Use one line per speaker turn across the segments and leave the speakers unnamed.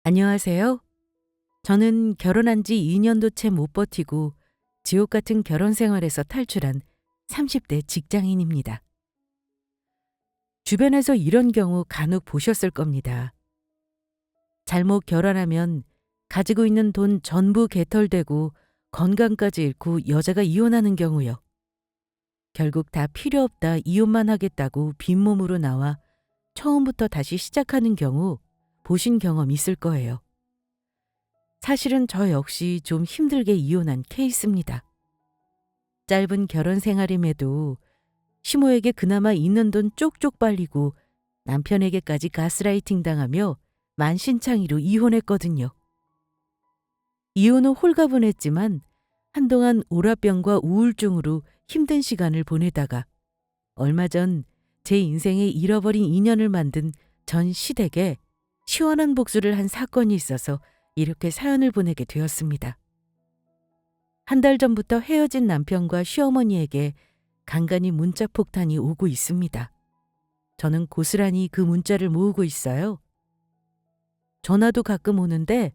안녕하세요. 저는 결혼한 지 2년도 채 못 버티고 지옥 같은 결혼 생활에서 탈출한 30대 직장인입니다. 주변에서 이런 경우 간혹 보셨을 겁니다. 잘못 결혼하면 가지고 있는 돈 전부 개털되고 건강까지 잃고 여자가 이혼하는 경우요. 결국 다 필요 없다 이혼만 하겠다고 빈몸으로 나와 처음부터 다시 시작하는 경우 보신 경험 있을 거예요. 사실은 저 역시 좀 힘들게 이혼한 케이스입니다. 짧은 결혼 생활임에도 시모에게 그나마 있는 돈 쪽쪽 빨리고 남편에게까지 가스라이팅 당하며 만신창이로 이혼했거든요. 이혼 후 홀가분했지만 한동안 오라병과 우울증으로 힘든 시간을 보내다가 얼마 전 제 인생에 잃어버린 인연을 만든 전 시댁에 시원한 복수를 한 사건이 있어서 이렇게 사연을 보내게 되었습니다. 한 달 전부터 헤어진 남편과 시어머니에게 간간히 문자 폭탄이 오고 있습니다. 저는 고스란히 그 문자를 모으고 있어요. 전화도 가끔 오는데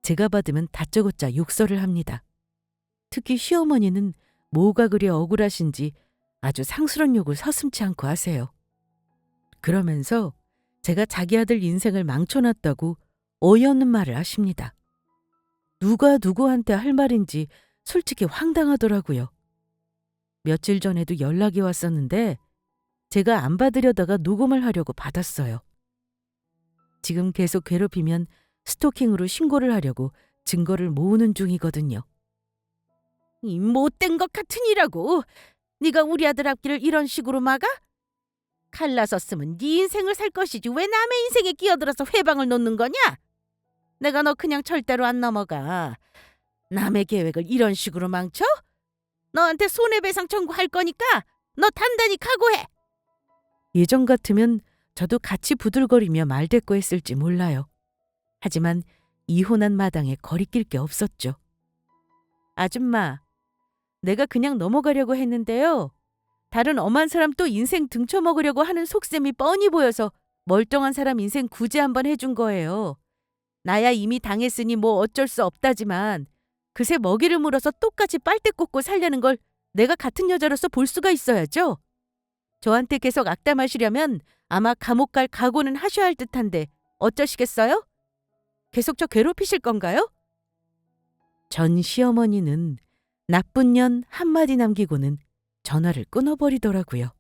제가 받으면 다짜고짜 욕설을 합니다. 특히 시어머니는 뭐가 그리 억울하신지 아주 상스러운 욕을 서슴지 않고 하세요. 그러면서 제가 자기 아들 인생을 망쳐놨다고 어이없는 말을 하십니다. 누가 누구한테 할 말인지 솔직히 황당하더라고요. 며칠 전에도 연락이 왔었는데 제가 안 받으려다가 녹음을 하려고 받았어요. 지금 계속 괴롭히면 스토킹으로 신고를 하려고 증거를 모으는 중이거든요. 이 못된 것 같으니라고 네가 우리 아들 앞길을 이런 식으로 막아? 칼나섰으면 네 인생을 살 것이지 왜 남의 인생에 끼어들어서 회방을 놓는 거냐? 내가 너 그냥 절대로 안 넘어가. 남의 계획을 이런 식으로 망쳐? 너한테 손해배상 청구할 거니까 너 단단히 각오해. 예전 같으면 저도 같이 부들거리며 말대꾸했을지 몰라요. 하지만 이혼한 마당에 거리낄 게 없었죠. 아줌마, 내가 그냥 넘어가려고 했는데요. 다른 엄한 사람 또 인생 등쳐먹으려고 하는 속셈이 뻔히 보여서 멀쩡한 사람 인생 구제 한번 해준 거예요. 나야 이미 당했으니 뭐 어쩔 수 없다지만 그새 먹이를 물어서 똑같이 빨대 꽂고 살려는 걸 내가 같은 여자로서 볼 수가 있어야죠. 저한테 계속 악담하시려면 아마 감옥 갈 각오는 하셔야 할 듯한데 어쩌시겠어요? 계속 저 괴롭히실 건가요? 전 시어머니는 나쁜 년 한마디 남기고는 전화를 끊어버리더라고요.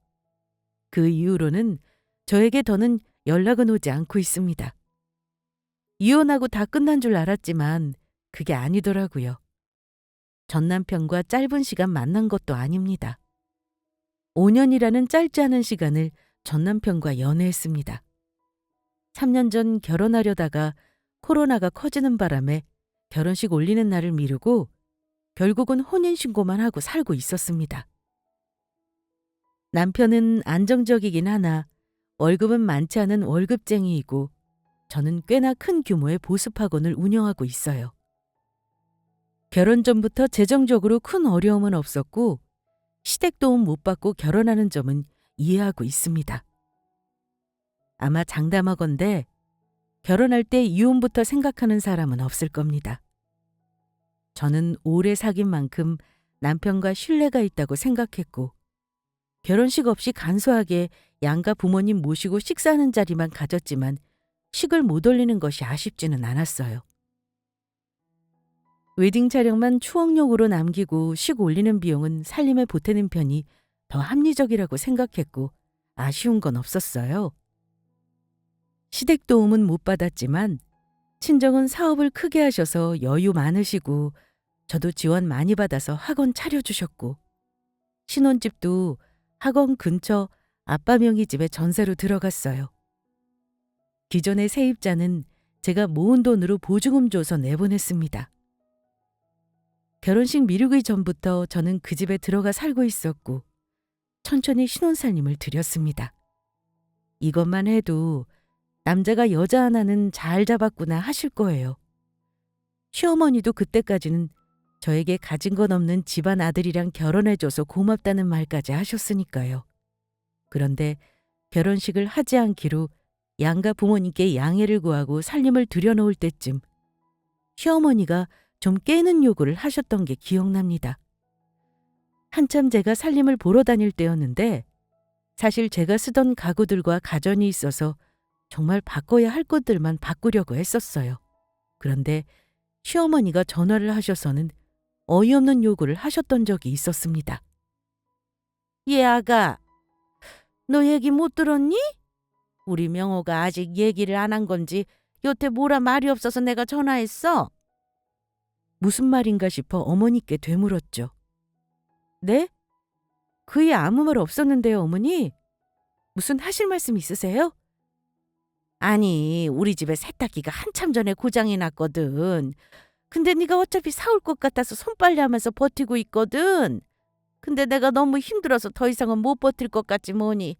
그 이후로는 저에게 더는 연락은 오지 않고 있습니다. 이혼하고 다 끝난 줄 알았지만 그게 아니더라고요. 전 남편과 짧은 시간 만난 것도 아닙니다. 5년이라는 짧지 않은 시간을 전 남편과 연애했습니다. 3년 전 결혼하려다가 코로나가 커지는 바람에 결혼식 올리는 날을 미루고 결국은 혼인신고만 하고 살고 있었습니다. 남편은 안정적이긴 하나 월급은 많지 않은 월급쟁이이고 저는 꽤나 큰 규모의 보습학원을 운영하고 있어요. 결혼 전부터 재정적으로 큰 어려움은 없었고 시댁 도움 못 받고 결혼하는 점은 이해하고 있습니다. 아마 장담하건대 결혼할 때 이혼부터 생각하는 사람은 없을 겁니다. 저는 오래 사귄 만큼 남편과 신뢰가 있다고 생각했고 결혼식 없이 간소하게 양가 부모님 모시고 식사하는 자리만 가졌지만 식을 못 올리는 것이 아쉽지는 않았어요. 웨딩 촬영만 추억용으로 남기고 식 올리는 비용은 살림에 보태는 편이 더 합리적이라고 생각했고 아쉬운 건 없었어요. 시댁 도움은 못 받았지만 친정은 사업을 크게 하셔서 여유 많으시고 저도 지원 많이 받아서 학원 차려주셨고 신혼집도 학원 근처 아빠 명의 집에 전세로 들어갔어요. 기존의 세입자는 제가 모은 돈으로 보증금 줘서 내보냈습니다. 결혼식 미루기 전부터 저는 그 집에 들어가 살고 있었고 천천히 신혼살림을 들였습니다. 이것만 해도 남자가 여자 하나는 잘 잡았구나 하실 거예요. 시어머니도 그때까지는 저에게 가진 건 없는 집안 아들이랑 결혼해줘서 고맙다는 말까지 하셨으니까요. 그런데 결혼식을 하지 않기로 양가 부모님께 양해를 구하고 살림을 들여놓을 때쯤 시어머니가 좀 깨는 요구를 하셨던 게 기억납니다. 한참 제가 살림을 보러 다닐 때였는데 사실 제가 쓰던 가구들과 가전이 있어서 정말 바꿔야 할 것들만 바꾸려고 했었어요. 그런데 시어머니가 전화를 하셔서는 어이없는 요구를 하셨던 적이 있었습니다. 얘 아가, 너 얘기 못 들었니? 우리 명호가 아직 얘기를 안 한 건지 여태 뭐라 말이 없어서 내가 전화했어. 무슨 말인가 싶어 어머니께 되물었죠. 네? 그에 아무 말 없었는데요, 어머니. 무슨 하실 말씀 있으세요? 아니, 우리 집에 세탁기가 한참 전에 고장이 났거든. 근데 네가 어차피 사올 것 같아서 손빨래하면서 버티고 있거든. 근데 내가 너무 힘들어서 더 이상은 못 버틸 것 같지 뭐니.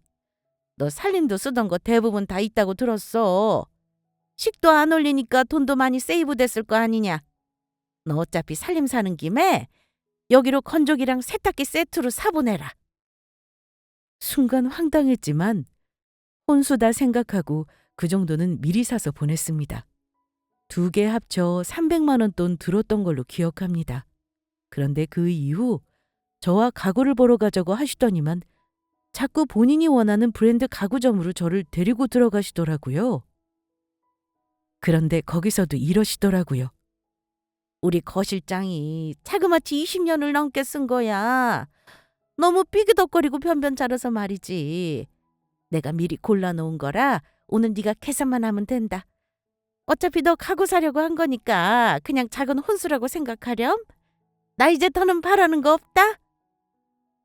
너 살림도 쓰던 거 대부분 다 있다고 들었어. 식도 안 올리니까 돈도 많이 세이브 됐을 거 아니냐. 너 어차피 살림 사는 김에 여기로 건조기랑 세탁기 세트로 사보내라. 순간 황당했지만 혼수다 생각하고 그 정도는 미리 사서 보냈습니다. 2개 합쳐 300만 원 돈 들었던 걸로 기억합니다. 그런데 그 이후 저와 가구를 보러 가자고 하시더니만 자꾸 본인이 원하는 브랜드 가구점으로 저를 데리고 들어가시더라고요. 그런데 거기서도 이러시더라고요. 우리 거실장이 자그마치 20년을 넘게 쓴 거야. 너무 삐그덕거리고 변변 자라서 말이지. 내가 미리 골라놓은 거라 오늘 네가 계산만 하면 된다. 어차피 너 가구 사려고 한 거니까 그냥 작은 혼수라고 생각하렴. 나 이제 더는 바라는 거 없다.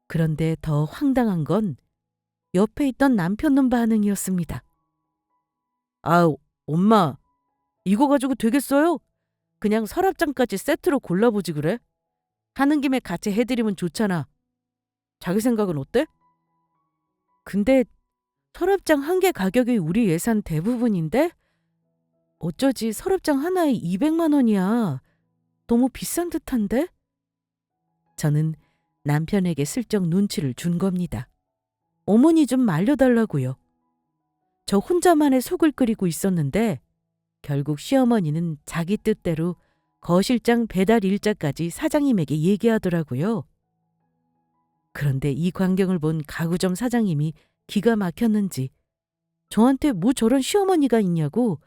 그런데 더 황당한 건 옆에 있던 남편놈 반응이었습니다. 아우, 엄마, 이거 가지고 되겠어요? 그냥 서랍장까지 세트로 골라보지 그래? 하는 김에 같이 해드리면 좋잖아. 자기 생각은 어때? 근데 서랍장 한 개 가격이 우리 예산 대부분인데? 어쩌지 서랍장 하나에 200만 원이야. 너무 비싼 듯한데? 저는 남편에게 슬쩍 눈치를 준 겁니다. 어머니 좀 말려달라고요. 저 혼자만의 속을 끓이고 있었는데 결국 시어머니는 자기 뜻대로 거실장 배달 일자까지 사장님에게 얘기하더라고요. 그런데 이 광경을 본 가구점 사장님이 기가 막혔는지 저한테 뭐 저런 시어머니가 있냐고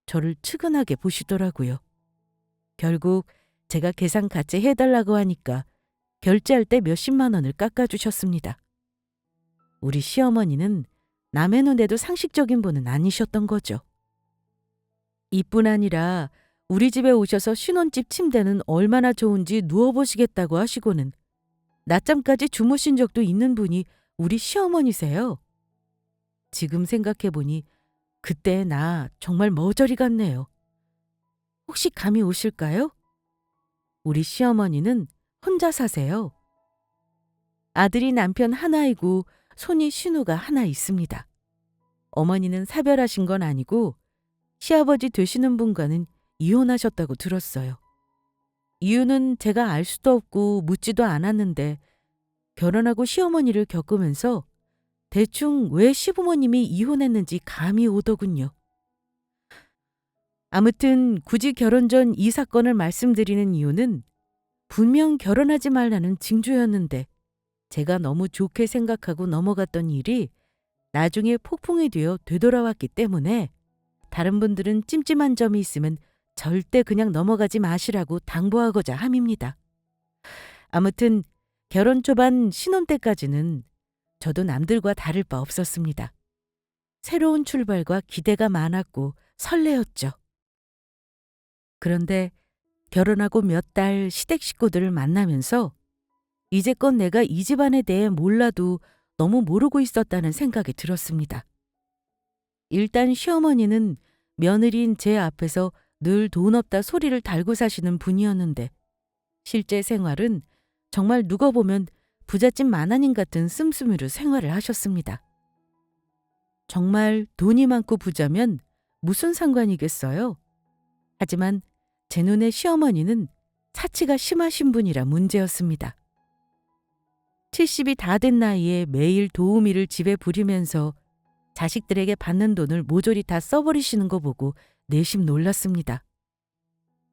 저를 측은하게 보시더라고요. 결국 제가 계산 같이 해달라고 하니까 결제할 때 몇십만 원을 깎아주셨습니다. 우리 시어머니는 남의 눈에도 상식적인 분은 아니셨던 거죠. 이뿐 아니라 우리 집에 오셔서 신혼집 침대는 얼마나 좋은지 누워보시겠다고 하시고는 낮잠까지 주무신 적도 있는 분이 우리 시어머니세요. 지금 생각해보니 그때 나 정말 머저리 같네요. 혹시 감이 오실까요? 우리 시어머니는 혼자 사세요. 아들이 남편 하나이고 손이 신우가 하나 있습니다. 어머니는 사별하신 건 아니고 시아버지 되시는 분과는 이혼하셨다고 들었어요. 이유는 제가 알 수도 없고 묻지도 않았는데 결혼하고 시어머니를 겪으면서 대충 왜 시부모님이 이혼했는지 감이 오더군요. 아무튼 굳이 결혼 전 이 사건을 말씀드리는 이유는 분명 결혼하지 말라는 징조였는데 제가 너무 좋게 생각하고 넘어갔던 일이 나중에 폭풍이 되어 되돌아왔기 때문에 다른 분들은 찜찜한 점이 있으면 절대 그냥 넘어가지 마시라고 당부하고자 함입니다. 아무튼 결혼 초반 신혼 때까지는 저도 남들과 다를 바 없었습니다. 새로운 출발과 기대가 많았고 설레었죠. 그런데 결혼하고 몇 달 시댁 식구들을 만나면서 이제껏 내가 이 집안에 대해 몰라도 너무 모르고 있었다는 생각이 들었습니다. 일단 시어머니는 며느리인 제 앞에서 늘 돈 없다 소리를 달고 사시는 분이었는데 실제 생활은 정말 누가 보면 부잣집 만화님 같은 씀씀이로 생활을 하셨습니다. 정말 돈이 많고 부자면 무슨 상관이겠어요? 하지만 제 눈에 시어머니는 사치가 심하신 분이라 문제였습니다. 70이 다 된 나이에 매일 도우미를 집에 부리면서 자식들에게 받는 돈을 모조리 다 써버리시는 거 보고 내심 놀랐습니다.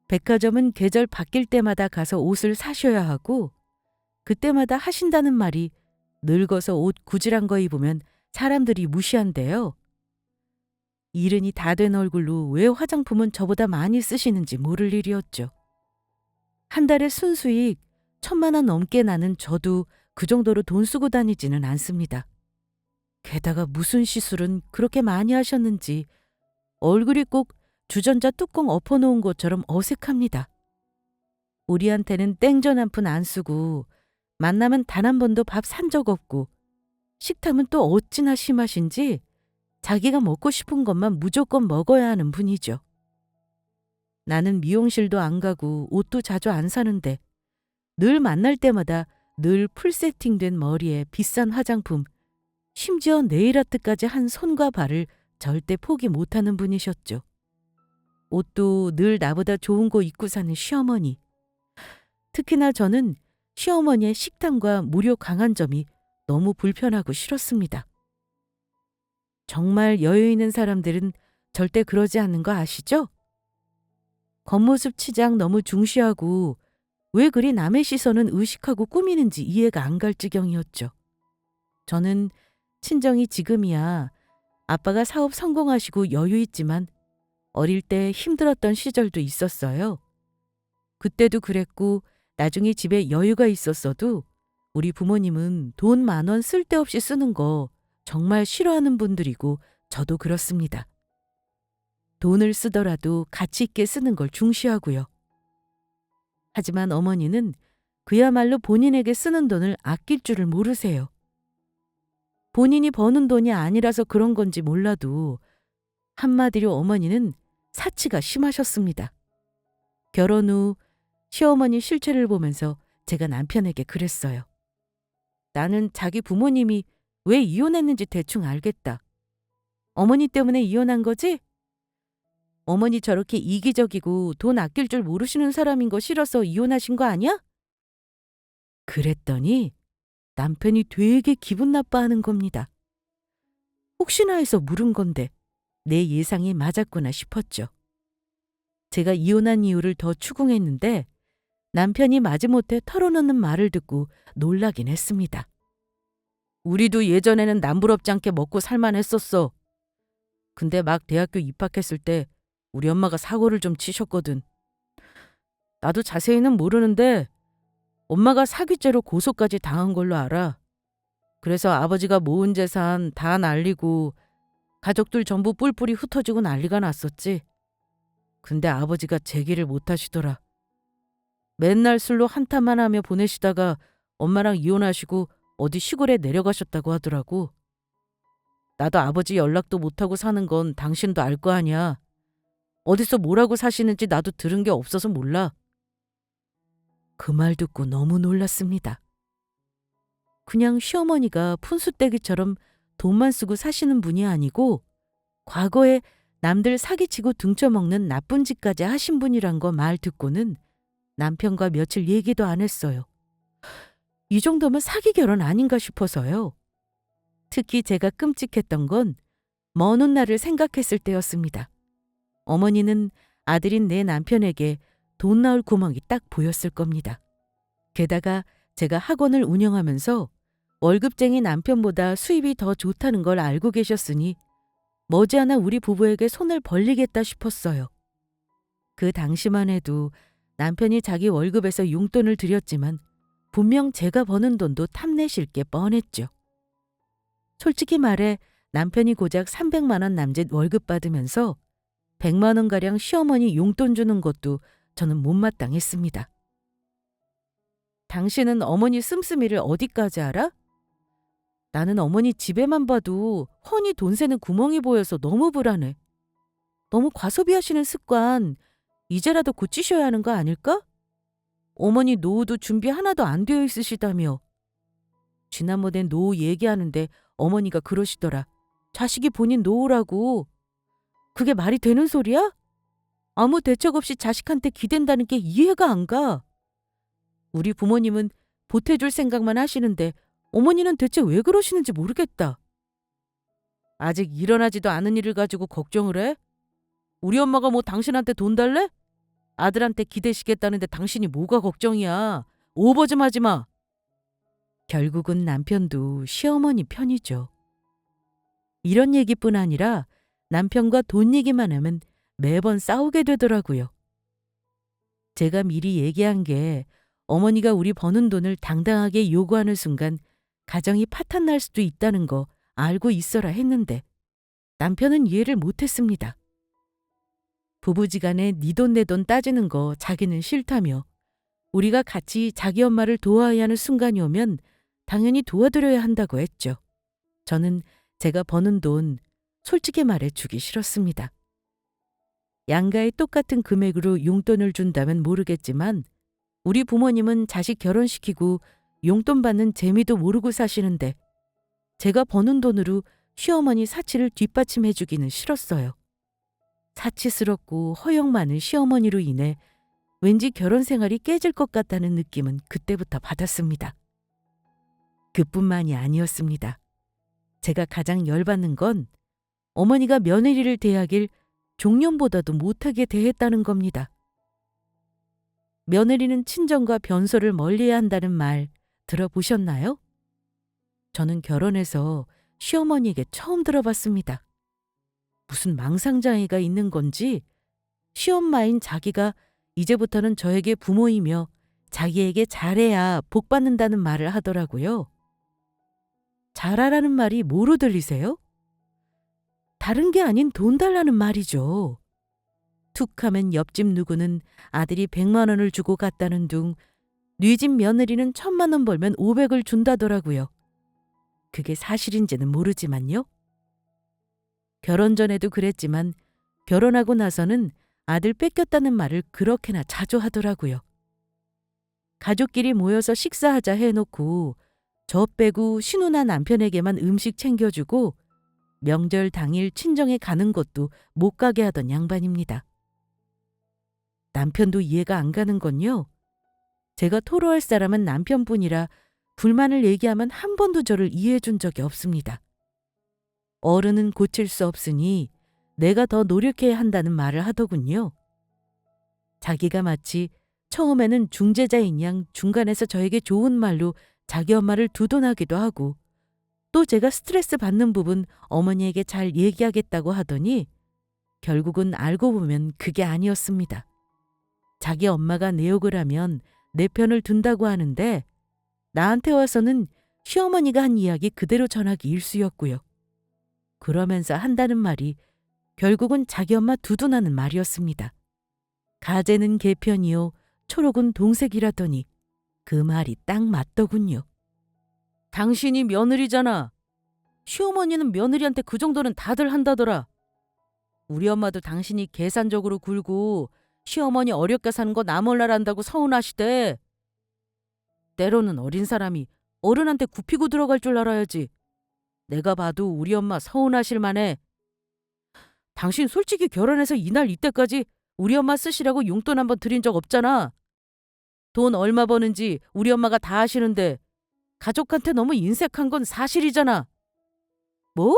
백화점은 계절 바뀔 때마다 가서 옷을 사셔야 하고 그때마다 하신다는 말이 늙어서 옷 구질한 거 입으면 사람들이 무시한대요. 이른이 다 된 얼굴로 왜 화장품은 저보다 많이 쓰시는지 모를 일이었죠. 한 달에 순수익 1,000만 원 넘게 나는 저도 그 정도로 돈 쓰고 다니지는 않습니다. 게다가 무슨 시술은 그렇게 많이 하셨는지 얼굴이 꼭 주전자 뚜껑 엎어놓은 것처럼 어색합니다. 우리한테는 땡전 한 푼 안 쓰고 만나면 단 한 번도 밥 산 적 없고 식탐은 또 어찌나 심하신지 자기가 먹고 싶은 것만 무조건 먹어야 하는 분이죠. 나는 미용실도 안 가고 옷도 자주 안 사는데 늘 만날 때마다 늘 풀세팅된 머리에 비싼 화장품, 심지어 네일아트까지 한 손과 발을 절대 포기 못하는 분이셨죠. 옷도 늘 나보다 좋은 거 입고 사는 시어머니. 특히나 저는 시어머니의 식탐과 무료 강한 점이 너무 불편하고 싫었습니다. 정말 여유 있는 사람들은 절대 그러지 않는 거 아시죠? 겉모습 치장 너무 중시하고 왜 그리 남의 시선은 의식하고 꾸미는지 이해가 안 갈 지경이었죠. 저는 친정이 지금이야 아빠가 사업 성공하시고 여유 있지만 어릴 때 힘들었던 시절도 있었어요. 그때도 그랬고 나중에 집에 여유가 있었어도 우리 부모님은 돈 10,000원 쓸데없이 쓰는 거 정말 싫어하는 분들이고 저도 그렇습니다. 돈을 쓰더라도 가치 있게 쓰는 걸 중시하고요. 하지만 어머니는 그야말로 본인에게 쓰는 돈을 아낄 줄을 모르세요. 본인이 버는 돈이 아니라서 그런 건지 몰라도 한마디로 어머니는 사치가 심하셨습니다. 결혼 후 시어머니 실체를 보면서 제가 남편에게 그랬어요. 나는 자기 부모님이 왜 이혼했는지 대충 알겠다. 어머니 때문에 이혼한 거지? 어머니 저렇게 이기적이고 돈 아낄 줄 모르시는 사람인 거 싫어서 이혼하신 거 아니야? 그랬더니 남편이 되게 기분 나빠하는 겁니다. 혹시나 해서 물은 건데 내 예상이 맞았구나 싶었죠. 제가 이혼한 이유를 더 추궁했는데 남편이 마지못해 털어놓는 말을 듣고 놀라긴 했습니다. 우리도 예전에는 남부럽지 않게 먹고 살만했었어. 근데 막 대학교 입학했을 때 우리 엄마가 사고를 좀 치셨거든. 나도 자세히는 모르는데 엄마가 사기죄로 고소까지 당한 걸로 알아. 그래서 아버지가 모은 재산 다 날리고 가족들 전부 뿔뿔이 흩어지고 난리가 났었지. 근데 아버지가 제기를 못 하시더라. 맨날 술로 한탄만 하며 보내시다가 엄마랑 이혼하시고 어디 시골에 내려가셨다고 하더라고. 나도 아버지 연락도 못하고 사는 건 당신도 알 거 아니야. 어디서 뭐라고 사시는지 나도 들은 게 없어서 몰라. 그 말 듣고 너무 놀랐습니다. 그냥 시어머니가 푼수떼기처럼 돈만 쓰고 사시는 분이 아니고 과거에 남들 사기치고 등쳐먹는 나쁜 짓까지 하신 분이란 거 말 듣고는 남편과 며칠 얘기도 안 했어요. 이 정도면 사기 결혼 아닌가 싶어서요. 특히 제가 끔찍했던 건 먼 훗날을 생각했을 때였습니다. 어머니는 아들인 내 남편에게 돈 나올 구멍이 딱 보였을 겁니다. 게다가 제가 학원을 운영하면서 월급쟁이 남편보다 수입이 더 좋다는 걸 알고 계셨으니 머지않아 우리 부부에게 손을 벌리겠다 싶었어요. 그 당시만 해도 남편이 자기 월급에서 용돈을 드렸지만 분명 제가 버는 돈도 탐내실 게 뻔했죠. 솔직히 말해 남편이 고작 300만 원 남짓 월급 받으면서 100만 원가량 시어머니 용돈 주는 것도 저는 못마땅했습니다. 당신은 어머니 씀씀이를 어디까지 알아? 나는 어머니 집에만 봐도 훤히 돈 새는 구멍이 보여서 너무 불안해. 너무 과소비하시는 습관 이제라도 고치셔야 하는 거 아닐까? 어머니 노후도 준비 하나도 안 되어 있으시다며. 지난번엔 노후 얘기하는데 어머니가 그러시더라. 자식이 본인 노후라고. 그게 말이 되는 소리야? 아무 대책 없이 자식한테 기댄다는 게 이해가 안 가. 우리 부모님은 보태줄 생각만 하시는데 어머니는 대체 왜 그러시는지 모르겠다. 아직 일어나지도 않은 일을 가지고 걱정을 해? 우리 엄마가 뭐 당신한테 돈 달래? 아들한테 기대시겠다는데 당신이 뭐가 걱정이야. 오버 좀 하지 마. 결국은 남편도 시어머니 편이죠. 이런 얘기뿐 아니라 남편과 돈 얘기만 하면 매번 싸우게 되더라고요. 제가 미리 얘기한 게 어머니가 우리 버는 돈을 당당하게 요구하는 순간 가정이 파탄날 수도 있다는 거 알고 있어라 했는데 남편은 이해를 못했습니다. 부부지간에 네 돈 내 돈 따지는 거 자기는 싫다며 우리가 같이 자기 엄마를 도와야 하는 순간이 오면 당연히 도와드려야 한다고 했죠. 저는 제가 버는 돈 솔직히 말해 주기 싫었습니다. 양가에 똑같은 금액으로 용돈을 준다면 모르겠지만 우리 부모님은 자식 결혼시키고 용돈 받는 재미도 모르고 사시는데 제가 버는 돈으로 시어머니 사치를 뒷받침해 주기는 싫었어요. 사치스럽고 허영 많은 시어머니로 인해 왠지 결혼 생활이 깨질 것 같다는 느낌은 그때부터 받았습니다. 그뿐만이 아니었습니다. 제가 가장 열받는 건 어머니가 며느리를 대하길 종년보다도 못하게 대했다는 겁니다. 며느리는 친정과 변소를 멀리해야 한다는 말 들어보셨나요? 저는 결혼해서 시어머니에게 처음 들어봤습니다. 무슨 망상장애가 있는 건지 시엄마인 자기가 이제부터는 저에게 부모이며 자기에게 잘해야 복 받는다는 말을 하더라고요. 잘하라는 말이 뭐로 들리세요? 다른 게 아닌 돈 달라는 말이죠. 툭 하면 옆집 누구는 아들이 100만 원을 주고 갔다는 둥, 네 집 며느리는 1000만 원 벌면 500을 준다더라고요. 그게 사실인지는 모르지만요. 결혼 전에도 그랬지만 결혼하고 나서는 아들 뺏겼다는 말을 그렇게나 자주 하더라고요. 가족끼리 모여서 식사하자 해놓고 저 빼고 신우나 남편에게만 음식 챙겨주고 명절 당일 친정에 가는 것도 못 가게 하던 양반입니다. 남편도 이해가 안 가는 건요. 제가 토로할 사람은 남편뿐이라 불만을 얘기하면 한 번도 저를 이해해 준 적이 없습니다. 어른은 고칠 수 없으니 내가 더 노력해야 한다는 말을 하더군요. 자기가 마치 처음에는 중재자인 양 중간에서 저에게 좋은 말로 자기 엄마를 두둔하기도 하고 또 제가 스트레스 받는 부분 어머니에게 잘 얘기하겠다고 하더니 결국은 알고 보면 그게 아니었습니다. 자기 엄마가 내 욕을 하면 내 편을 둔다고 하는데 나한테 와서는 시어머니가 한 이야기 그대로 전하기 일쑤였고요. 그러면서 한다는 말이 결국은 자기 엄마 두둔하는 말이었습니다. 가재는 개편이요 초록은 동색이라더니 그 말이 딱 맞더군요. 당신이 며느리잖아. 시어머니는 며느리한테 그 정도는 다들 한다더라. 우리 엄마도 당신이 계산적으로 굴고 시어머니 어렵게 사는 거 나 몰라란다고 서운하시대. 때로는 어린 사람이 어른한테 굽히고 들어갈 줄 알아야지. 내가 봐도 우리 엄마 서운하실 만해. 당신 솔직히 결혼해서 이날 이때까지 우리 엄마 쓰시라고 용돈 한번 드린 적 없잖아. 돈 얼마 버는지 우리 엄마가 다 아시는데 가족한테 너무 인색한 건 사실이잖아. 뭐?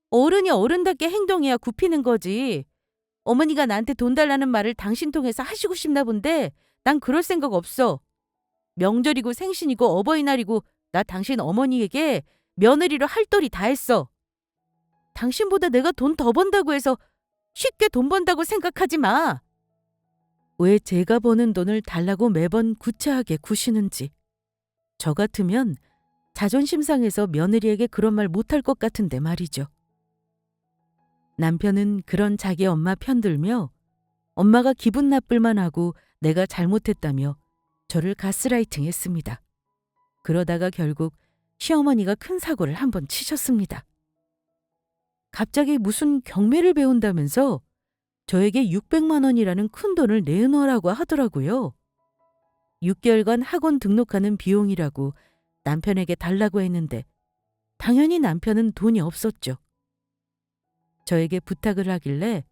어른이 어른답게 행동해야 굽히는 거지. 어머니가 나한테 돈 달라는 말을 당신 통해서 하시고 싶나 본데 난 그럴 생각 없어. 명절이고 생신이고 어버이날이고 나 당신 어머니에게 며느리로 할 도리 다 했어. 당신보다 내가 돈 더 번다고 해서 쉽게 돈 번다고 생각하지 마. 왜 제가 버는 돈을 달라고 매번 구차하게 구시는지. 저 같으면 자존심 상해서 며느리에게 그런 말 못할 것 같은데 말이죠. 남편은 그런 자기 엄마 편들며 엄마가 기분 나쁠만 하고 내가 잘못했다며 저를 가스라이팅 했습니다. 그러다가 결국 시어머니가 큰 사고를 한번 치셨습니다. 갑자기 무슨 경매를 배운다면서 저에게 600만 원이라는 큰 돈을 내놓으라고 하더라고요. 6개월간 학원 등록하는 비용이라고 남편에게 달라고 했는데 당연히 남편은 돈이 없었죠. 저에게 부탁을 하길래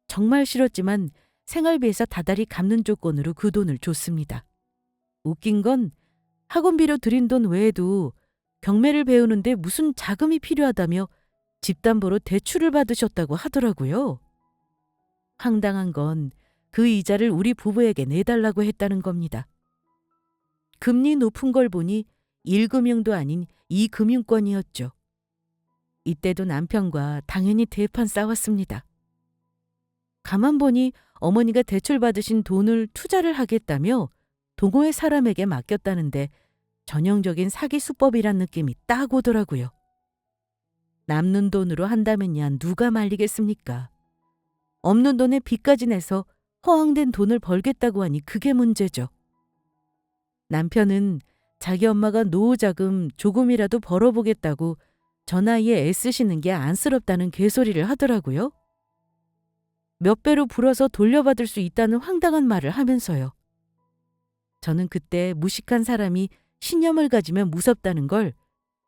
정말 싫었지만 생활비에서 다달이 갚는 조건으로 그 돈을 줬습니다. 웃긴 건 학원비로 드린 돈 외에도 경매를 배우는데 무슨 자금이 필요하다며 집담보로 대출을 받으셨다고 하더라고요. 황당한 건 그 이자를 우리 부부에게 내달라고 했다는 겁니다. 금리 높은 걸 보니 1금융도 아닌 2금융권이었죠. 이때도 남편과 당연히 대판 싸웠습니다. 가만 보니 어머니가 대출받으신 돈을 투자를 하겠다며 동호회 사람에게 맡겼다는데 전형적인 사기 수법이란 느낌이 딱 오더라고요. 남는 돈으로 한다면야 누가 말리겠습니까? 없는 돈에 빚까지 내서 허황된 돈을 벌겠다고 하니 그게 문제죠. 남편은 자기 엄마가 노후자금 조금이라도 벌어보겠다고 저 나이에 애쓰시는 게 안쓰럽다는 개소리를 하더라고요. 몇 배로 불어서 돌려받을 수 있다는 황당한 말을 하면서요. 저는 그때 무식한 사람이 신념을 가지면 무섭다는 걸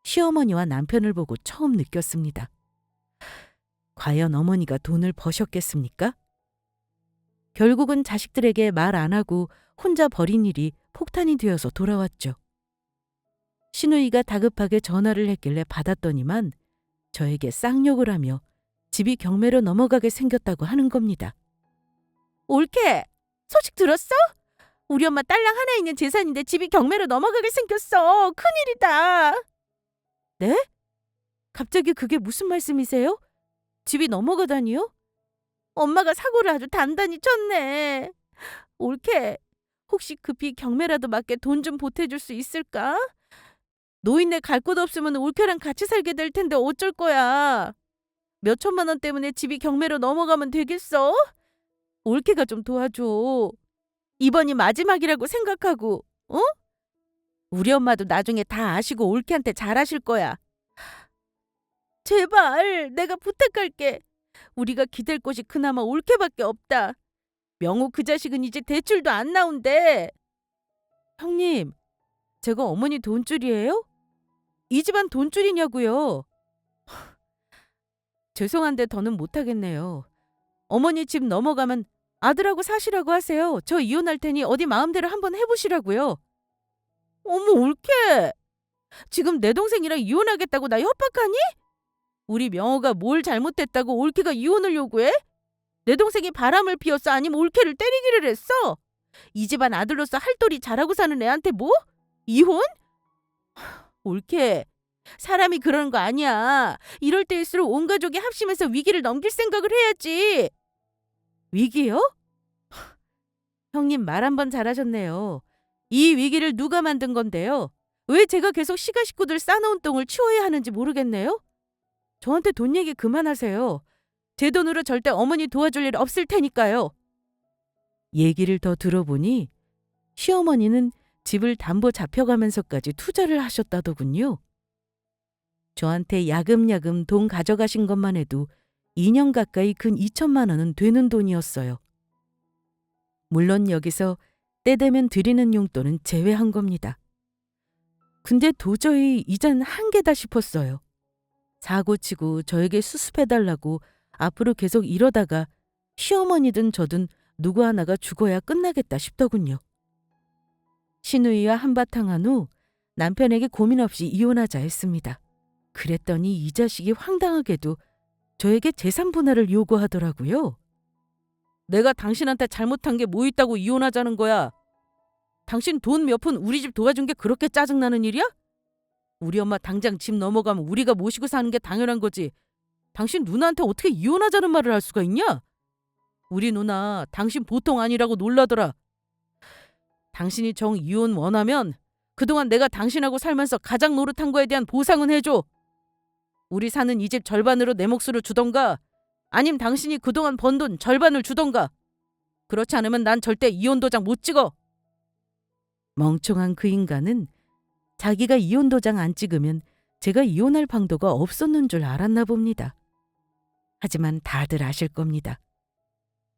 시어머니와 남편을 보고 처음 느꼈습니다. 과연 어머니가 돈을 버셨겠습니까? 결국은 자식들에게 말 안 하고 혼자 벌인 일이 폭탄이 되어서 돌아왔죠. 시누이가 다급하게 전화를 했길래 받았더니만 저에게 쌍욕을 하며 집이 경매로 넘어가게 생겼다고 하는 겁니다. 올케! 소식 들었어? 우리 엄마 딸랑 하나 있는 재산인데 집이 경매로 넘어가게 생겼어. 큰일이다. 네? 갑자기 그게 무슨 말씀이세요? 집이 넘어가다니요? 엄마가 사고를 아주 단단히 쳤네. 올케, 혹시 급히 경매라도 맞게 돈 좀 보태줄 수 있을까? 노인네 갈 곳 없으면 올케랑 같이 살게 될 텐데 어쩔 거야. 몇 천만 원 때문에 집이 경매로 넘어가면 되겠어? 올케가 좀 도와줘. 이번이 마지막이라고 생각하고, 어? 우리 엄마도 나중에 다 아시고 올케한테 잘하실 거야. 제발 내가 부탁할게. 우리가 기댈 곳이 그나마 올케밖에 없다. 명호 그 자식은 이제 대출도 안 나온대. 형님, 제가 어머니 돈줄이에요? 이 집안 돈줄이냐고요? 죄송한데 더는 못하겠네요. 어머니 집 넘어가면 아들하고 사시라고 하세요. 저 이혼할 테니 어디 마음대로 한번 해보시라고요. 어머 올케, 지금 내 동생이랑 이혼하겠다고 나 협박하니? 우리 명호가 뭘 잘못했다고 올케가 이혼을 요구해? 내 동생이 바람을 피웠어? 아니면 올케를 때리기를 했어? 이 집안 아들로서 할도리 잘하고 사는 애한테 뭐? 이혼? 올케, 사람이 그러는 거 아니야. 이럴 때일수록 온 가족이 합심해서 위기를 넘길 생각을 해야지. 위기요? 형님 말 한 번 잘하셨네요. 이 위기를 누가 만든 건데요? 왜 제가 계속 시가 식구들 싸놓은 똥을 치워야 하는지 모르겠네요. 저한테 돈 얘기 그만하세요. 제 돈으로 절대 어머니 도와줄 일 없을 테니까요. 얘기를 더 들어보니 시어머니는 집을 담보 잡혀가면서까지 투자를 하셨다더군요. 저한테 야금야금 돈 가져가신 것만 해도 2년 가까이 근 2천만 원은 되는 돈이었어요. 물론 여기서 때 되면 드리는 용돈은 제외한 겁니다. 근데 도저히 이젠 한계다 싶었어요. 사고치고 저에게 수습해달라고 앞으로 계속 이러다가 시어머니든 저든 누구 하나가 죽어야 끝나겠다 싶더군요. 시누이와 한바탕 한 후 남편에게 고민 없이 이혼하자 했습니다. 그랬더니 이 자식이 황당하게도 저에게 재산 분할을 요구하더라고요. 내가 당신한테 잘못한 게 뭐 있다고 이혼하자는 거야? 당신 돈 몇 푼 우리 집 도와준 게 그렇게 짜증나는 일이야? 우리 엄마 당장 집 넘어가면 우리가 모시고 사는 게 당연한 거지. 당신 누나한테 어떻게 이혼하자는 말을 할 수가 있냐? 우리 누나 당신 보통 아니라고 놀라더라. 당신이 정 이혼 원하면 그동안 내가 당신하고 살면서 가장 노릇한 거에 대한 보상은 해줘. 우리 사는 이 집 절반으로 내 몫으로 주던가 아님 당신이 그동안 번 돈 절반을 주던가. 그렇지 않으면 난 절대 이혼 도장 못 찍어. 멍청한 그 인간은 자기가 이혼 도장 안 찍으면 제가 이혼할 방도가 없었는 줄 알았나 봅니다. 하지만 다들 아실 겁니다.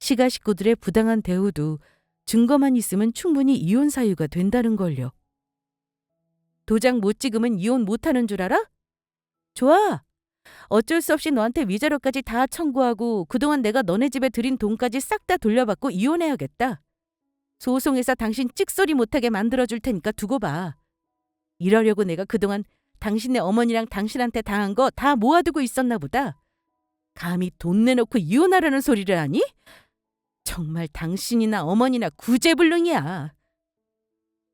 시가 식구들의 부당한 대우도 증거만 있으면 충분히 이혼 사유가 된다는 걸요. 도장 못 찍으면 이혼 못하는 줄 알아? 좋아. 어쩔 수 없이 너한테 위자료까지 다 청구하고 그동안 내가 너네 집에 들인 돈까지 싹 다 돌려받고 이혼해야겠다. 소송해서 당신 찍소리 못하게 만들어줄 테니까 두고 봐. 이러려고 내가 그동안 당신네 어머니랑 당신한테 당한 거 다 모아두고 있었나 보다. 감히 돈 내놓고 이혼하려는 소리를 하니? 정말 당신이나 어머니나 구제불능이야.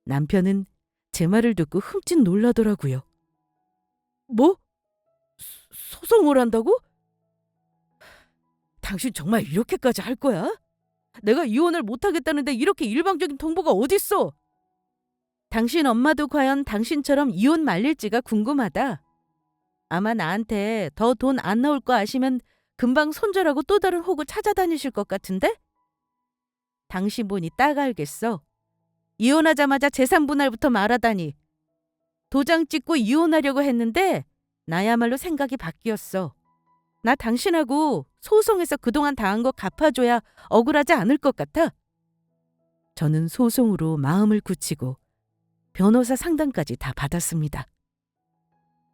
남편은 제 말을 듣고 흠칫 놀라더라고요. 뭐? 소송을 한다고? 당신 정말 이렇게까지 할 거야? 내가 이혼을 못하겠다는데 이렇게 일방적인 통보가 어딨어? 당신 엄마도 과연 당신처럼 이혼 말릴지가 궁금하다. 아마 나한테 더 돈 안 나올 거 아시면 금방 손절하고 또 다른 호구 찾아다니실 것 같은데? 당신 보니 딱 알겠어. 이혼하자마자 재산 분할부터 말하다니. 도장 찍고 이혼하려고 했는데 나야말로 생각이 바뀌었어. 나 당신하고 소송에서 그동안 당한 거 갚아줘야 억울하지 않을 것 같아. 저는 소송으로 마음을 굳히고 변호사 상담까지 다 받았습니다.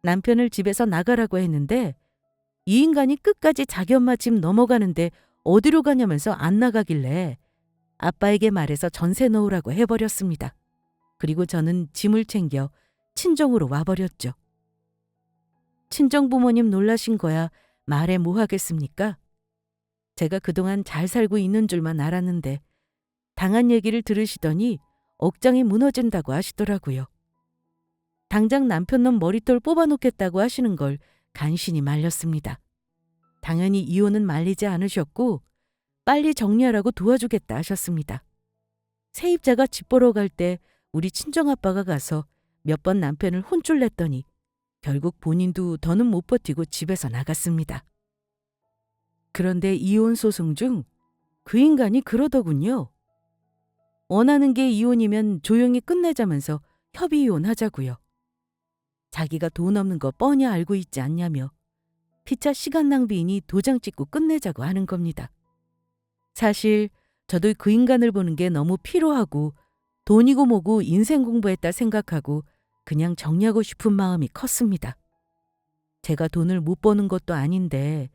남편을 집에서 나가라고 했는데 이 인간이 끝까지 자기 엄마 집 넘어가는데 어디로 가냐면서 안 나가길래 아빠에게 말해서 전세 넣으라고 해버렸습니다. 그리고 저는 짐을 챙겨 친정으로 와버렸죠. 친정 부모님 놀라신 거야 말해 뭐 하겠습니까? 제가 그동안 잘 살고 있는 줄만 알았는데 당한 얘기를 들으시더니 억장이 무너진다고 하시더라고요. 당장 남편 놈 머리털 뽑아놓겠다고 하시는 걸 간신히 말렸습니다. 당연히 이혼은 말리지 않으셨고 빨리 정리하라고 도와주겠다 하셨습니다. 세입자가 집 보러 갈 때 우리 친정아빠가 가서 몇 번 남편을 혼쭐 냈더니 결국 본인도 더는 못 버티고 집에서 나갔습니다. 그런데 이혼 소송 중 그 인간이 그러더군요. 원하는 게 이혼이면 조용히 끝내자면서 협의 이혼하자고요. 자기가 돈 없는 거 뻔히 알고 있지 않냐며 피차 시간 낭비이니 도장 찍고 끝내자고 하는 겁니다. 사실 저도 그 인간을 보는 게 너무 피로하고 돈이고 뭐고 인생 공부했다 생각하고 그냥 정리하고 싶은 마음이 컸습니다. 제가 돈을 못 버는 것도 아닌데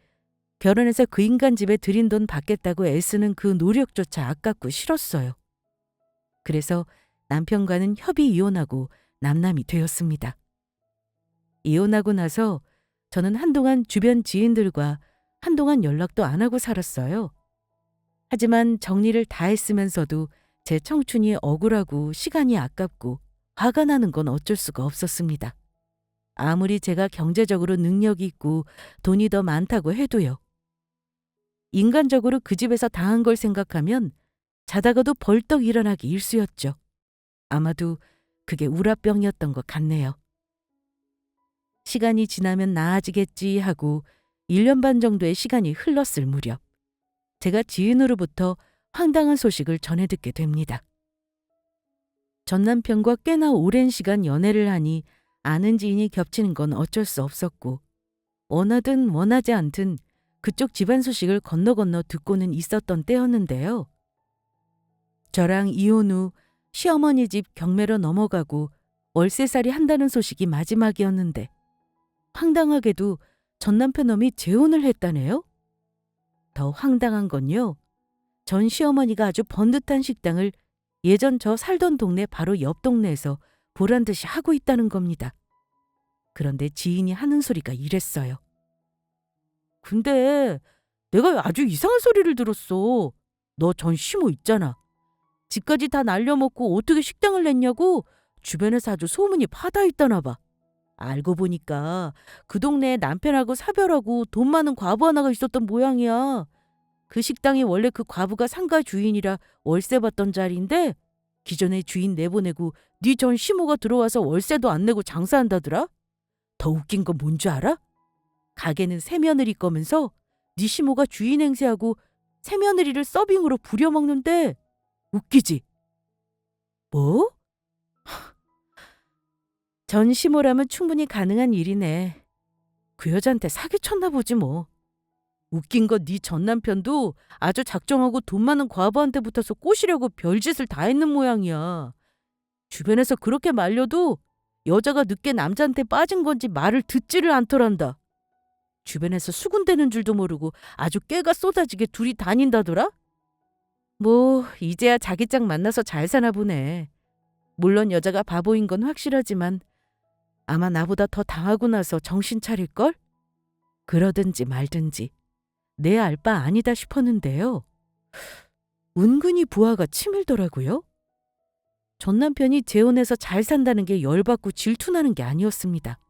결혼해서 그 인간 집에 들인 돈 받겠다고 애쓰는 그 노력조차 아깝고 싫었어요. 그래서 남편과는 협의 이혼하고 남남이 되었습니다. 이혼하고 나서 저는 한동안 주변 지인들과 한동안 연락도 안 하고 살았어요. 하지만 정리를 다 했으면서도 제 청춘이 억울하고 시간이 아깝고 화가 나는 건 어쩔 수가 없었습니다. 아무리 제가 경제적으로 능력이 있고 돈이 더 많다고 해도요. 인간적으로 그 집에서 당한 걸 생각하면 자다가도 벌떡 일어나기 일쑤였죠. 아마도 그게 우라병이었던 것 같네요. 시간이 지나면 나아지겠지 하고 1년 반 정도의 시간이 흘렀을 무렵 제가 지인으로부터 황당한 소식을 전해 듣게 됩니다. 전 남편과 꽤나 오랜 시간 연애를 하니 아는 지인이 겹치는 건 어쩔 수 없었고 원하든 원하지 않든 그쪽 집안 소식을 건너 듣고는 있었던 때였는데요. 저랑 이혼 후 시어머니 집 경매로 넘어가고 월세살이 한다는 소식이 마지막이었는데 황당하게도 전 남편 놈이 재혼을 했다네요. 더 황당한 건요. 전 시어머니가 아주 번듯한 식당을 예전 저 살던 동네 바로 옆 동네에서 보란 듯이 하고 있다는 겁니다. 그런데 지인이 하는 소리가 이랬어요. 근데 내가 아주 이상한 소리를 들었어. 너 전 시모 있잖아. 집까지 다 날려먹고 어떻게 식당을 냈냐고 주변에서 아주 소문이 파다했다나 봐. 알고 보니까 그 동네에 남편하고 사별하고 돈 많은 과부 하나가 있었던 모양이야. 그 식당이 원래 그 과부가 상가 주인이라 월세 받던 자리인데 기존에 주인 내보내고 네 전 시모가 들어와서 월세도 안 내고 장사한다더라. 더 웃긴 건 뭔 줄 알아? 가게는 새며느리 거면서 네 시모가 주인 행세하고 새며느리를 서빙으로 부려먹는데 웃기지? 뭐? 전 시모라면 충분히 가능한 일이네. 그 여자한테 사기쳤나 보지 뭐. 웃긴 건 네 전 남편도 아주 작정하고 돈 많은 과부한테 붙어서 꼬시려고 별짓을 다 했는 모양이야. 주변에서 그렇게 말려도 여자가 늦게 남자한테 빠진 건지 말을 듣지를 않더란다. 주변에서 수군대는 줄도 모르고 아주 깨가 쏟아지게 둘이 다닌다더라? 뭐 이제야 자기 짝 만나서 잘 사나 보네. 물론 여자가 바보인 건 확실하지만 아마 나보다 더 당하고 나서 정신 차릴걸? 그러든지 말든지 내 알 바 아니다 싶었는데요. 은근히 부하가 치밀더라고요. 전 남편이 재혼해서 잘 산다는 게 열받고 질투나는 게 아니었습니다.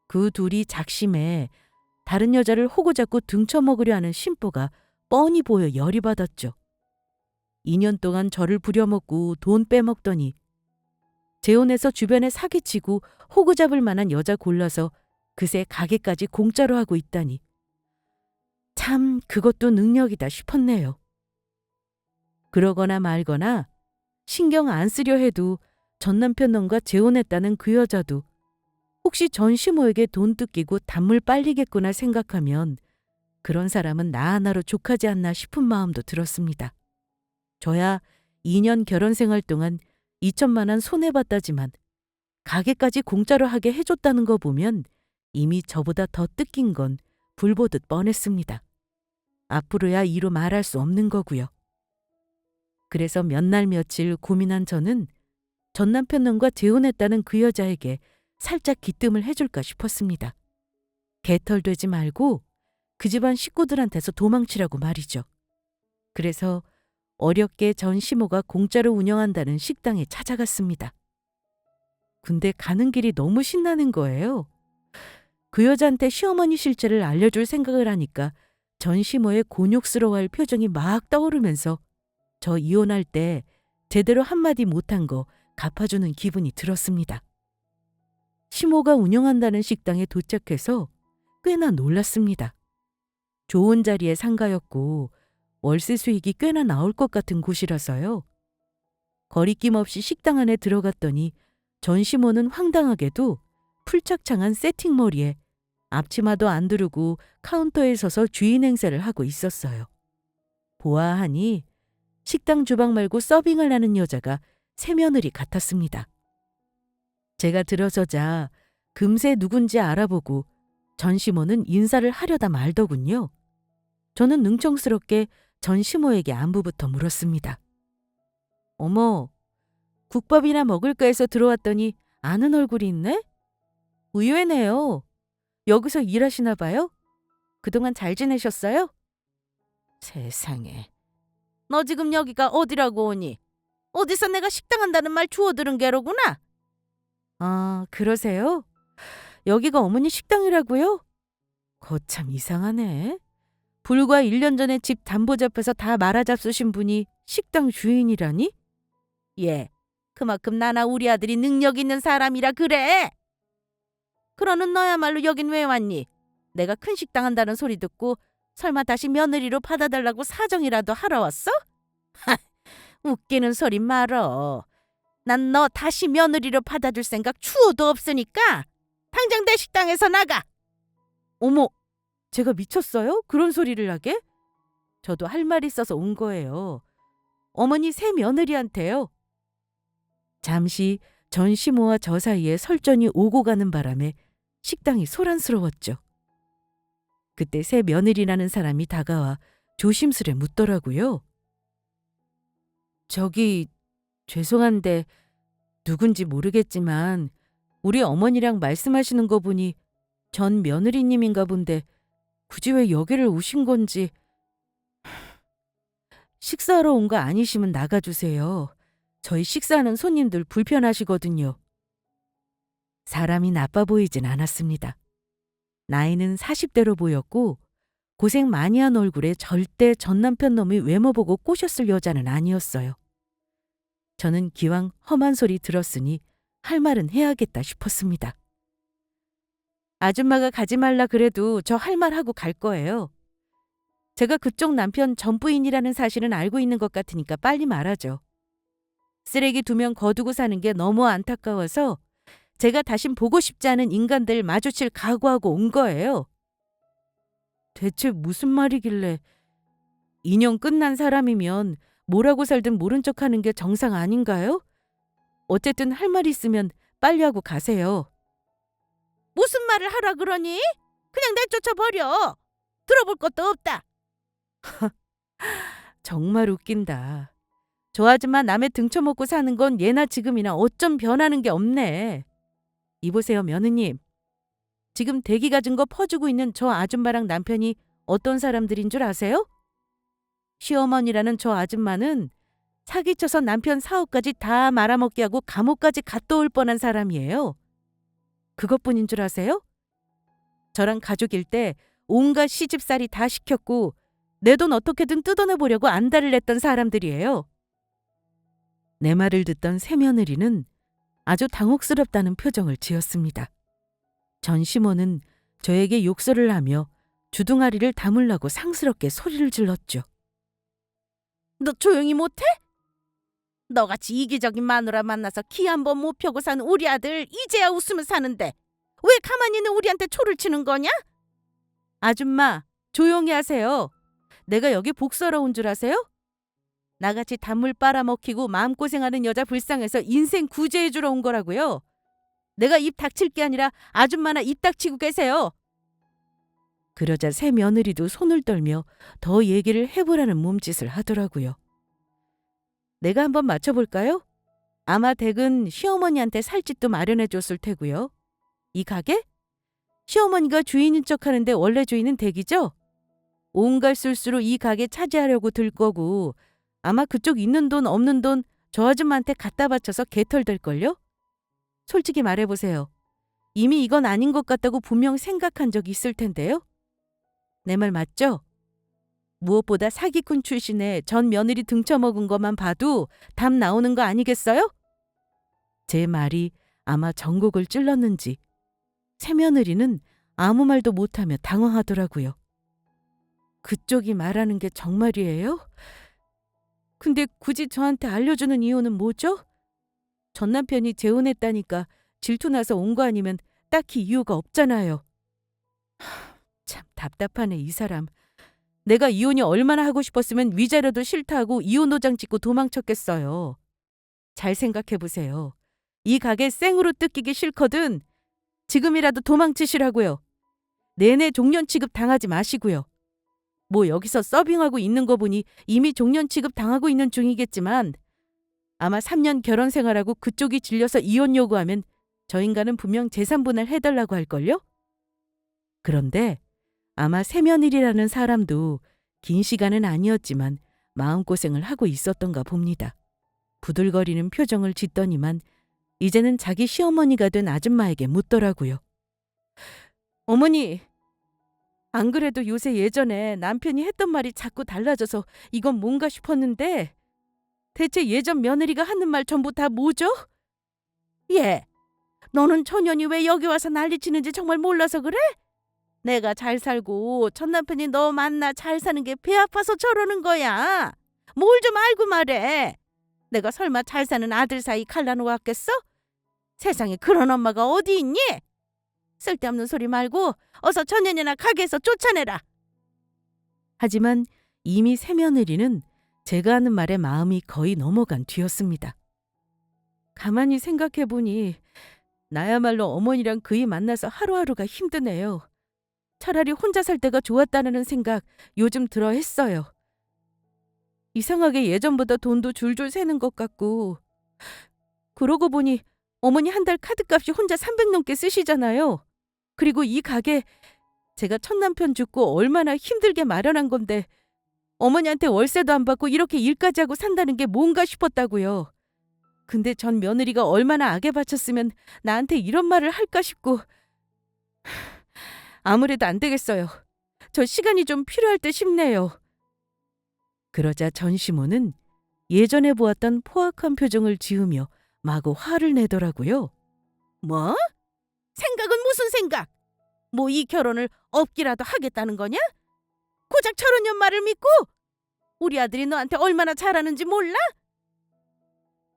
그 둘이 작심에 다른 여자를 호고 잡고 등쳐먹으려 하는 심보가 뻔히 보여 열이 받았죠. 2년 동안 저를 부려먹고 돈 빼먹더니 재혼해서 주변에 사기치고 호구 잡을 만한 여자 골라서 그새 가게까지 공짜로 하고 있다니. 참 그것도 능력이다 싶었네요. 그러거나 말거나 신경 안 쓰려 해도 전 남편 놈과 재혼했다는 그 여자도 혹시 전 시모에게 돈 뜯기고 단물 빨리겠구나 생각하면 그런 사람은 나 하나로 족하지 않나 싶은 마음도 들었습니다. 저야 2년 결혼 생활 동안 2천만 원 손해봤다지만 가게까지 공짜로 하게 해줬다는 거 보면 이미 저보다 더 뜯긴 건 불보듯 뻔했습니다. 앞으로야 이로 말할 수 없는 거고요. 그래서 몇 날 며칠 고민한 저는 전 남편 놈과 재혼했다는 그 여자에게 살짝 기뜸을 해줄까 싶었습니다. 개털되지 말고 그 집안 식구들한테서 도망치라고 말이죠. 그래서 어렵게 전 시모가 공짜로 운영한다는 식당에 찾아갔습니다. 근데 가는 길이 너무 신나는 거예요. 그 여자한테 시어머니 실체를 알려줄 생각을 하니까 전 시모의 곤욕스러워할 표정이 막 떠오르면서 저 이혼할 때 제대로 한마디 못한 거 갚아주는 기분이 들었습니다. 시모가 운영한다는 식당에 도착해서 꽤나 놀랐습니다. 좋은 자리에 상가였고 월세 수익이 꽤나 나올 것 같은 곳이라서요. 거리낌 없이 식당 안에 들어갔더니 전 시모는 황당하게도 풀착창한 세팅머리에 앞치마도 안 두르고 카운터에 서서 주인 행세를 하고 있었어요. 보아하니 식당 주방 말고 서빙을 하는 여자가 새며느리 같았습니다. 제가 들어서자 금세 누군지 알아보고 전 시모는 인사를 하려다 말더군요. 저는 능청스럽게 전 시모에게 안부부터 물었습니다. 어머, 국밥이나 먹을까 해서 들어왔더니 아는 얼굴이 있네? 의외네요. 여기서 일하시나 봐요? 그동안 잘 지내셨어요? 세상에. 너 지금 여기가 어디라고 오니? 어디서 내가 식당 한다는 말 주워 들은 게로구나. 아, 그러세요? 여기가 어머니 식당이라고요? 거참 이상하네. 불과 1년 전에 집 담보 잡혀서 다 말아잡수신 분이 식당 주인이라니? 예, 그만큼 나나 우리 아들이 능력 있는 사람이라 그래. 그러는 너야말로 여긴 왜 왔니? 내가 큰 식당 한다는 소리 듣고 설마 다시 며느리로 받아달라고 사정이라도 하러 왔어? 하, 웃기는 소리 말어. 난 너 다시 며느리로 받아줄 생각 추호도 없으니까 당장 내 식당에서 나가. 어머, 제가 미쳤어요? 그런 소리를 하게? 저도 할 말 있어서 온 거예요. 어머니 새 며느리한테요. 잠시 전 시모와 저 사이에 설전이 오고 가는 바람에 식당이 소란스러웠죠. 그때 새 며느리라는 사람이 다가와 조심스레 묻더라고요. 저기 죄송한데 누군지 모르겠지만 우리 어머니랑 말씀하시는 거 보니 전 며느리님인가 본데 굳이 왜 여기를 오신 건지. 식사하러 온 거 아니시면 나가주세요. 저희 식사하는 손님들 불편하시거든요. 사람이 나빠 보이진 않았습니다. 나이는 40대로 보였고 고생 많이 한 얼굴에 절대 전 남편 놈이 외모 보고 꼬셨을 여자는 아니었어요. 저는 기왕 험한 소리 들었으니 할 말은 해야겠다 싶었습니다. 아줌마가 가지 말라 그래도 저 할 말 하고 갈 거예요. 제가 그쪽 남편 전부인이라는 사실은 알고 있는 것 같으니까 빨리 말하죠. 쓰레기 2명 거두고 사는 게 너무 안타까워서 제가 다신 보고 싶지 않은 인간들 마주칠 각오하고 온 거예요. 대체 무슨 말이길래 2년 끝난 사람이면 뭐라고 살든 모른 척하는 게 정상 아닌가요? 어쨌든 할 말 있으면 빨리 하고 가세요. 무슨 말을 하라 그러니? 그냥 내쫓아 버려. 들어볼 것도 없다. 정말 웃긴다. 저 아줌마 남의 등쳐먹고 사는 건 예나 지금이나 어쩜 변하는 게 없네. 이보세요, 며느님. 지금 대기 가진 거 퍼주고 있는 저 아줌마랑 남편이 어떤 사람들인 줄 아세요? 시어머니라는 저 아줌마는 사기쳐서 남편 사업까지 다 말아먹게 하고 감옥까지 갔다 올 뻔한 사람이에요. 그것뿐인 줄 아세요? 저랑 가족일 때 온갖 시집살이 다 시켰고 내 돈 어떻게든 뜯어내보려고 안달을 냈던 사람들이에요. 내 말을 듣던 새며느리는 아주 당혹스럽다는 표정을 지었습니다. 전 시모는 저에게 욕설을 하며 주둥아리를 다물라고 상스럽게 소리를 질렀죠. 너 조용히 못해? 너같이 이기적인 마누라 만나서 키 한 번 못 펴고 산 우리 아들 이제야 웃으면 사는데 왜 가만히 있는 우리한테 초를 치는 거냐? 아줌마, 조용히 하세요. 내가 여기 복서러 온 줄 아세요? 나같이 단물 빨아먹히고 마음고생하는 여자 불쌍해서 인생 구제해주러 온 거라고요. 내가 입 닥칠 게 아니라 아줌마나 입 닥치고 계세요. 그러자 새 며느리도 손을 떨며 더 얘기를 해보라는 몸짓을 하더라고요. 내가 한번 맞춰볼까요? 아마 댁은 시어머니한테 살 집도 마련해줬을 테고요. 이 가게? 시어머니가 주인인 척하는데 원래 주인은 댁이죠? 온갖 술수로 이 가게 차지하려고 들 거고 아마 그쪽 있는 돈 없는 돈 저 아줌마한테 갖다 바쳐서 개털될걸요? 솔직히 말해보세요. 이미 이건 아닌 것 같다고 분명 생각한 적 있을 텐데요? 내 말 맞죠? 무엇보다 사기꾼 출신의 전 며느리 등쳐먹은 것만 봐도 답 나오는 거 아니겠어요? 제 말이 아마 전곡을 찔렀는지 새며느리는 아무 말도 못하며 당황하더라고요. 그쪽이 말하는 게 정말이에요? 근데 굳이 저한테 알려주는 이유는 뭐죠? 전 남편이 재혼했다니까 질투나서 온 거 아니면 딱히 이유가 없잖아요. 참 답답하네, 이 사람. 내가 이혼이 얼마나 하고 싶었으면 위자료도 싫다 하고 이혼 도장 찍고 도망쳤겠어요. 잘 생각해보세요. 이 가게 생으로 뜯기기 싫거든. 지금이라도 도망치시라고요. 내내 종년 취급 당하지 마시고요. 뭐 여기서 서빙하고 있는 거 보니 이미 종년 취급 당하고 있는 중이겠지만 아마 3년 결혼 생활하고 그쪽이 질려서 이혼 요구하면 저 인간은 분명 재산분할 해달라고 할걸요? 그런데 아마 새며느리라는 사람도 긴 시간은 아니었지만 마음고생을 하고 있었던가 봅니다. 부들거리는 표정을 짓더니만 이제는 자기 시어머니가 된 아줌마에게 묻더라고요. 어머니, 안 그래도 요새 예전에 남편이 했던 말이 자꾸 달라져서 이건 뭔가 싶었는데 대체 예전 며느리가 하는 말 전부 다 뭐죠? 예, 너는 초년이 왜 여기 와서 난리치는지 정말 몰라서 그래? 내가 잘 살고 전 남편이 너 만나 잘 사는 게 배 아파서 저러는 거야. 뭘 좀 알고 말해. 내가 설마 잘 사는 아들 사이 갈라놓았겠어? 세상에 그런 엄마가 어디 있니? 쓸데없는 소리 말고 어서 천년이나 가게에서 쫓아내라. 하지만 이미 새며느리는 제가 하는 말에 마음이 거의 넘어간 뒤였습니다. 가만히 생각해보니 나야말로 어머니랑 그이 만나서 하루하루가 힘드네요. 차라리 혼자 살 때가 좋았다는 생각 요즘 들어 했어요. 이상하게 예전보다 돈도 줄줄 새는 것 같고 그러고 보니 어머니 한 달 카드값이 혼자 300 넘게 쓰시잖아요. 그리고 이 가게 제가 첫 남편 죽고 얼마나 힘들게 마련한 건데 어머니한테 월세도 안 받고 이렇게 일까지 하고 산다는 게 뭔가 싶었다고요. 근데 전 며느리가 얼마나 악에 바쳤으면 나한테 이런 말을 할까 싶고 아무래도 안 되겠어요. 저 시간이 좀 필요할 듯 싶네요. 그러자 전 시모는 예전에 보았던 포악한 표정을 지으며 마구 화를 내더라고요. 뭐? 생각은 무슨 생각? 뭐 이 결혼을 없기라도 하겠다는 거냐? 고작 저런 년 말을 믿고? 우리 아들이 너한테 얼마나 잘하는지 몰라?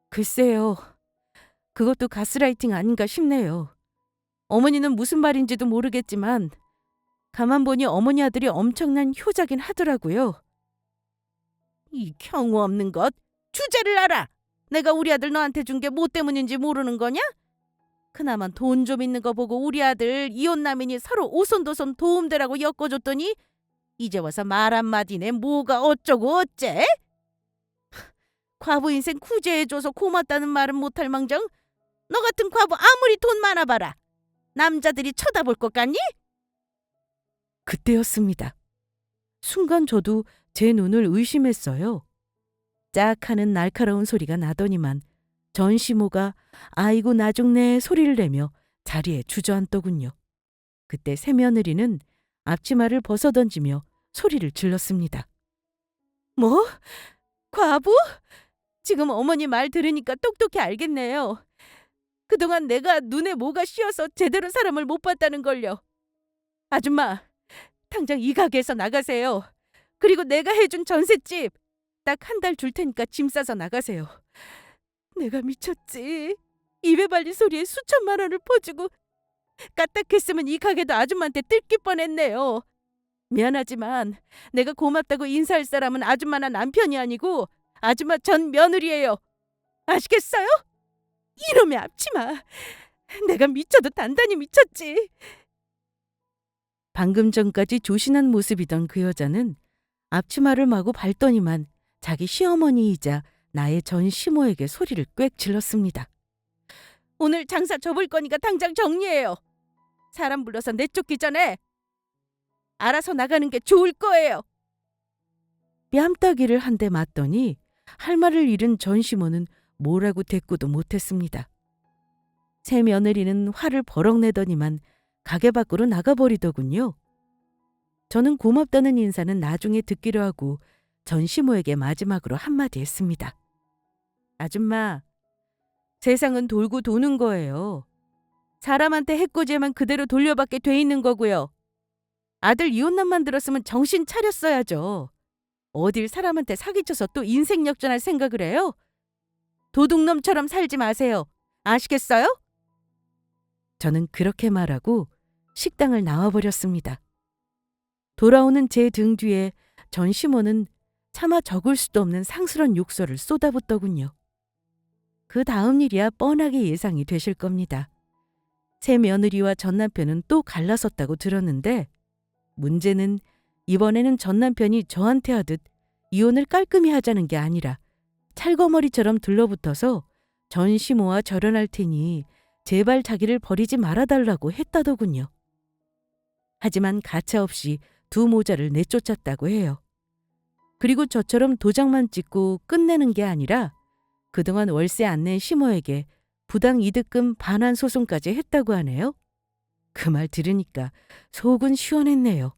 글쎄요. 그것도 가스라이팅 아닌가 싶네요. 어머니는 무슨 말인지도 모르겠지만 가만 보니 어머니 아들이 엄청난 효자긴 하더라고요. 이 경우 없는 것. 주제를 알아. 내가 우리 아들 너한테 준 게 뭐 때문인지 모르는 거냐? 그나마 돈 좀 있는 거 보고 우리 아들 이혼남이니 서로 오손도손 도움되라고 엮어줬더니 이제 와서 말 한마디네 뭐가 어쩌고 어째? 과부 인생 구제해줘서 고맙다는 말은 못할 망정
너 같은 과부 아무리 돈 많아봐라. 남자들이 쳐다볼 것 같니?
그때였습니다. 순간 저도 제 눈을 의심했어요. 짝 하는 날카로운 소리가 나더니만 전시모가 아이고 나중네 소리를 내며 자리에 주저앉더군요. 그때 새며느리는 앞치마를 벗어던지며 소리를 질렀습니다.
뭐? 과부? 지금 어머니 말 들으니까 똑똑히 알겠네요. 그동안 내가 눈에 뭐가 씌어서 제대로 사람을 못 봤다는 걸요. 아줌마, 당장 이 가게에서 나가세요. 그리고 내가 해준 전셋집 딱 한 달 줄 테니까 짐 싸서 나가세요. 내가 미쳤지. 입에 발린 소리에 수천만 원을 퍼주고 까딱했으면 이 가게도 아줌마한테 뜯길 뻔했네요. 미안하지만 내가 고맙다고 인사할 사람은 아줌마나 남편이 아니고 아줌마 전 며느리예요. 아시겠어요? 이놈의 앞치마. 내가 미쳐도 단단히 미쳤지.
방금 전까지 조신한 모습이던 그 여자는 앞치마를 마구 밟더니만 자기 시어머니이자 나의 전 시모에게 소리를 꽥 질렀습니다.
오늘 장사 접을 거니까 당장 정리해요. 사람 불러서 내쫓기 전에 알아서 나가는 게 좋을 거예요.
뺨따기를 한 대 맞더니 할 말을 잃은 전 시모는 뭐라고 대꾸도 못했습니다. 새 며느리는 화를 버럭 내더니만 가게 밖으로 나가버리더군요. 저는 고맙다는 인사는 나중에 듣기로 하고 전 시모에게 마지막으로 한마디 했습니다. 아줌마, 세상은 돌고 도는 거예요. 사람한테 해코지만 그대로 돌려받게 돼 있는 거고요. 아들 이혼남 만들었으면 정신 차렸어야죠. 어딜 사람한테 사기쳐서 또 인생 역전할 생각을 해요? 도둑놈처럼 살지 마세요. 아시겠어요? 저는 그렇게 말하고 식당을 나와버렸습니다. 돌아오는 제 등 뒤에 전 시모는 차마 적을 수도 없는 상스런 욕설을 쏟아붓더군요. 그 다음 일이야 뻔하게 예상이 되실 겁니다. 새 며느리와 전 남편은 또 갈라섰다고 들었는데 문제는 이번에는 전 남편이 저한테 하듯 이혼을 깔끔히 하자는 게 아니라 찰거머리처럼 들러붙어서 전 시모와 절연할 테니 제발 자기를 버리지 말아달라고 했다더군요. 하지만 가차없이 두 모자를 내쫓았다고 해요. 그리고 저처럼 도장만 찍고 끝내는 게 아니라 그동안 월세 안 낸 시모에게 부당 이득금 반환 소송까지 했다고 하네요. 그 말 들으니까 속은 시원했네요.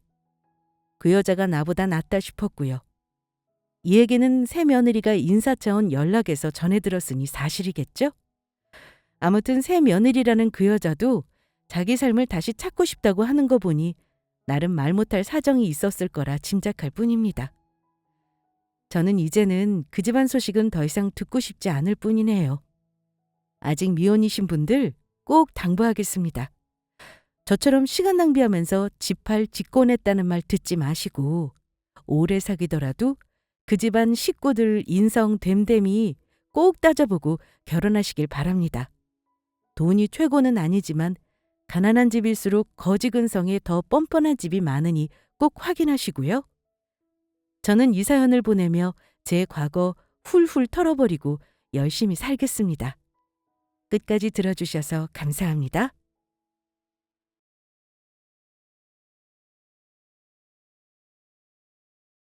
그 여자가 나보다 낫다 싶었고요. 이 얘기는 새 며느리가 인사차원 연락해서 전해 들었으니 사실이겠죠? 아무튼 새 며느리라는 그 여자도 자기 삶을 다시 찾고 싶다고 하는 거 보니 나름 말 못할 사정이 있었을 거라 짐작할 뿐입니다. 저는 이제는 그 집안 소식은 더 이상 듣고 싶지 않을 뿐이네요. 아직 미혼이신 분들 꼭 당부하겠습니다. 저처럼 시간 낭비하면서 집팔 직권했다는 말 듣지 마시고 오래 사귀더라도 그 집안 식구들 인성 됨됨이 꼭 따져보고 결혼하시길 바랍니다. 돈이 최고는 아니지만 가난한 집일수록 거지 근성에 더 뻔뻔한 집이 많으니 꼭 확인하시고요. 저는 이 사연을 보내며 제 과거 훌훌 털어버리고 열심히 살겠습니다. 끝까지 들어주셔서 감사합니다.